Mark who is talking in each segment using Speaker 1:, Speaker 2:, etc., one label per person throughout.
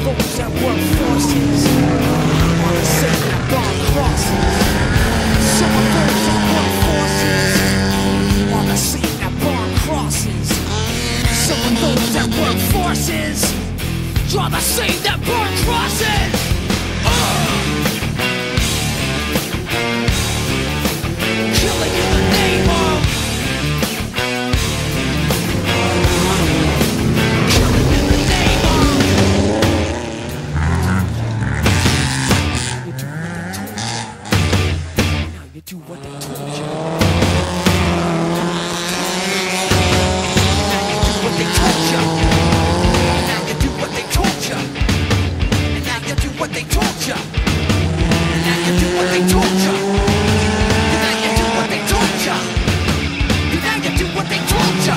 Speaker 1: those that work forces are the same that burn crosses. Some of those that work forces are the same that burn crosses. Some of those that work forces are the same that burn crosses. Killing in the name of do what they told you. Now you do what they told you. And now you do what they told you. And now you do what they told you. And now you do what they told you. And now you do what they told you.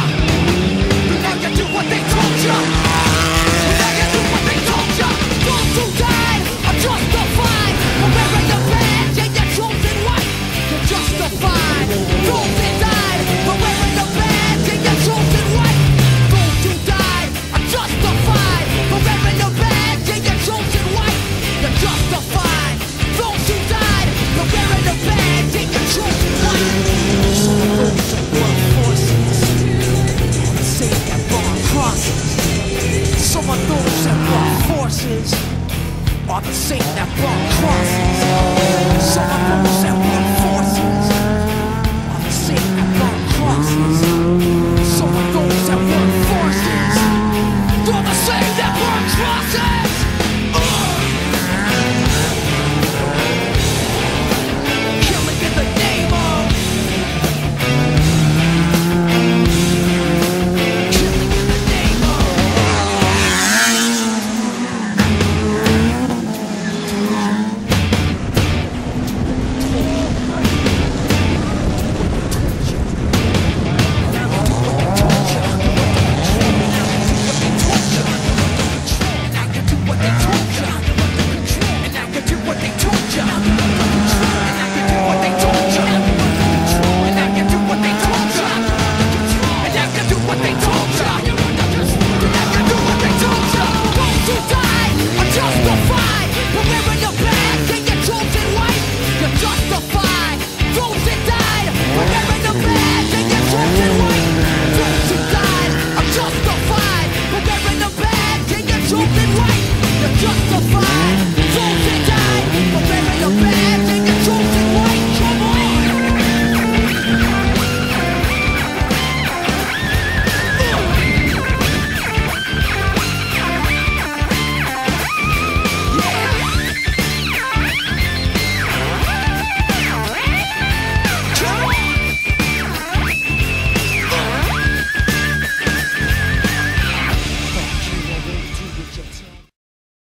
Speaker 1: And now you do what they told you. And now you do what they told you. Those who died are justified for wearing the badge and your chosen white. You're justified. Those that died for wearing the badge and your chosen white. Those who died are justified for wearing the badge and your chosen white. You're justified. Those who died for wearing the badge and your chosen white. Some of those that work forces are the same that burn crosses. Some of those that work forces are the same that burn crosses.